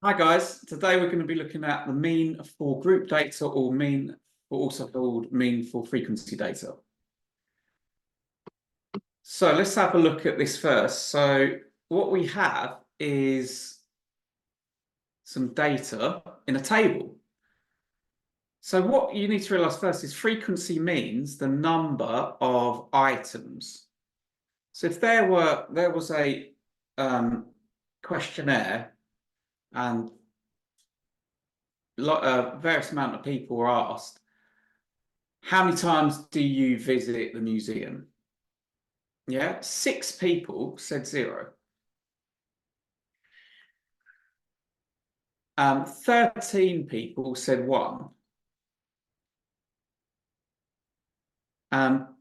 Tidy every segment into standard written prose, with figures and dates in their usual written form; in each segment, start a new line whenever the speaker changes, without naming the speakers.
Hi guys, today we're going to be looking at the mean for group data or mean, or also called mean for frequency data. So let's have a look at this first. So what we have is some data in a table. So what you need to realize first is frequency means the number of items. So if there was a questionnaire and various amount of people were asked, how many times do you visit the museum? Yeah, 6 people said 0. 13 people said 1.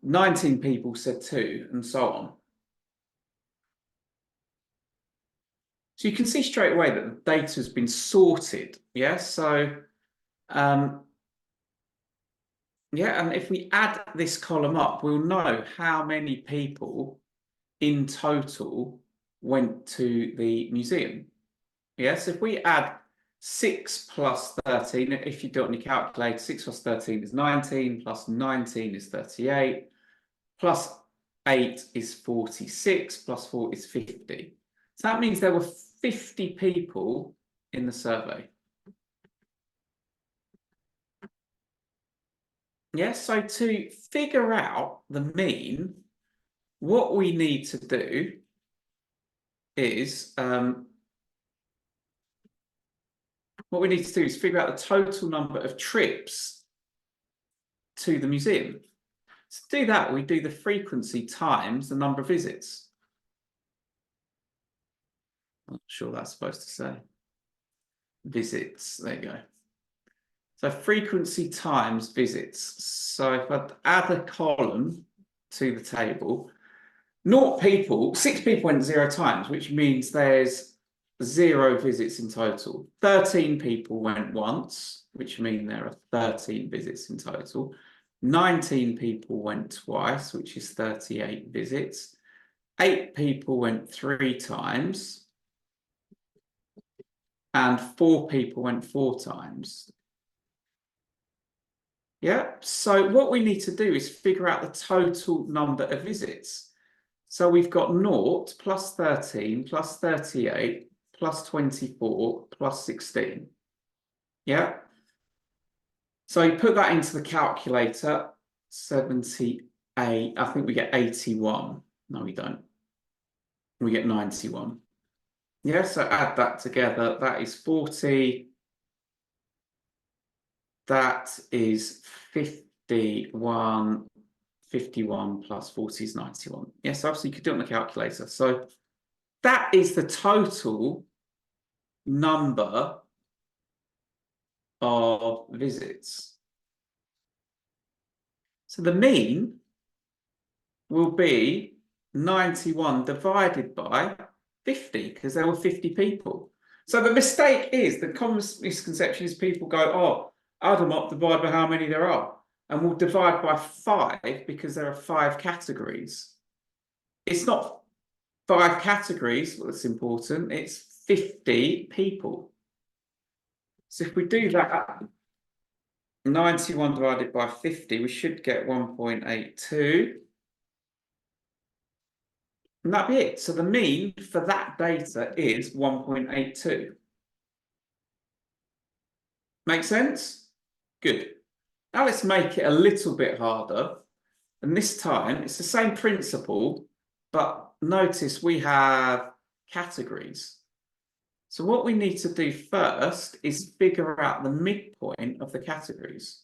19 people said 2, and so on. So you can see straight away that the data has been sorted. Yeah, so yeah, and if we add this column up, we'll know how many people in total went to the museum. Yes, if we add 6 plus 13, if you do it on your calculator, 6 plus 13 is 19, plus 19 is 38, plus 8 is 46, plus 4 is 50. So that means there were 50 people in the survey. Yes, so to figure out the mean, what we need to do is figure out the total number of trips to the museum. To do that, we do the frequency times the number of visits. I'm not sure that's supposed to say. Visits, there you go. So frequency times visits. So if I add a column to the table, 6 people went 0 times, which means there's 0 visits in total. 13 people went once, which means there are 13 visits in total. 19 people went twice, which is 38 visits. 8 people went 3 times. And 4 people went 4 times. Yeah, so what we need to do is figure out the total number of visits. So we've got 0 plus 13 plus 38 plus 24 plus 16. Yeah. So you put that into the calculator, 78, I think we get 81. No, we don't. We get 91. Yeah, so add that together. That is 40. That is 51. 51 plus 40 is 91. Yes, obviously you could do it on the calculator. So that is the total number of visits. So the mean will be 91 divided by 50, because there were 50 people. So the mistake is, the common misconception is people go, oh, add them up, divide by how many there are. And we'll divide by 5 because there are 5 categories. It's not 5 categories that's important, it's 50 people. So if we do that, 91 divided by 50, we should get 1.82. And that'd be it. So the mean for that data is 1.82. Make sense? Good. Now let's make it a little bit harder. And this time it's the same principle, but notice we have categories. So what we need to do first is figure out the midpoint of the categories.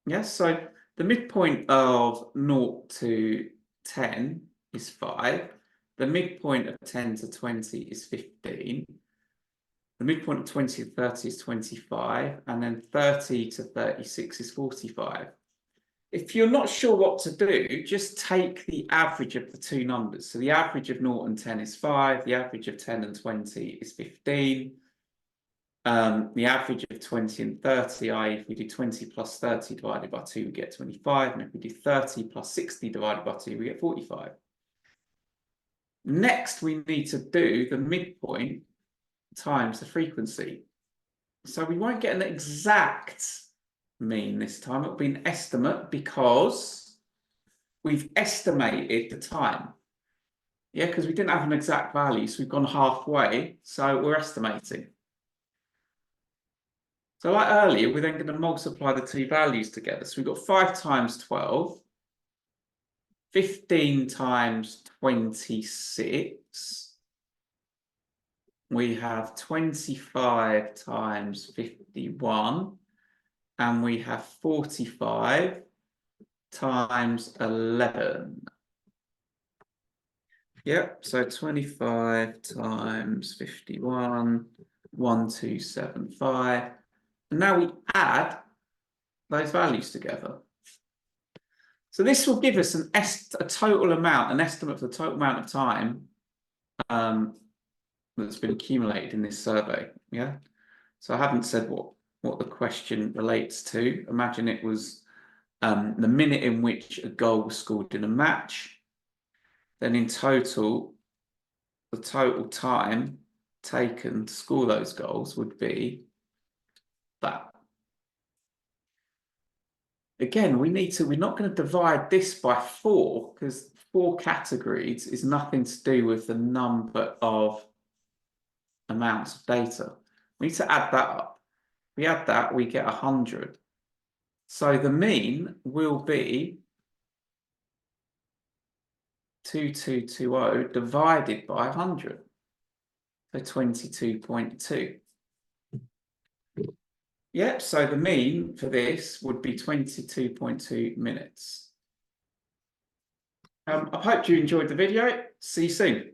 Yes, so the midpoint of 0 to 10 is 5. The midpoint of 10 to 20 is 15. The midpoint of 20 to 30 is 25. And then 30 to 36 is 45. If you're not sure what to do, just take the average of the two numbers. So the average of 0 and 10 is 5. The average of 10 and 20 is 15. The average of 20 and 30, i.e. if we do 20 plus 30 divided by 2, we get 25. And if we do 30 plus 60 divided by 2, we get 45. Next, we need to do the midpoint times the frequency. So we won't get an exact mean this time. It'll be an estimate because we've estimated the time. Yeah, because we didn't have an exact value, so we've gone halfway, so we're estimating. So like earlier, we're then going to multiply the two values together. So we've got 5 times 12, 15 times 26. We have 25 times 51, and we have 45 times 11. Yep, so 25 times 51, 1275. And now we add those values together. So this will give us a total amount, an estimate for the total amount of time that's been accumulated in this survey. Yeah. So I haven't said what the question relates to. Imagine it was the minute in which a goal was scored in a match. Then in total, the total time taken to score those goals would be that. Again, we're not going to divide this by 4 because 4 categories is nothing to do with the number of amounts of data. We need to add that up. We add that, we get 100. So the mean will be 2220 divided by 100. So 22.2. Yep, so the mean for this would be 22.2 minutes. I hope you enjoyed the video. See you soon.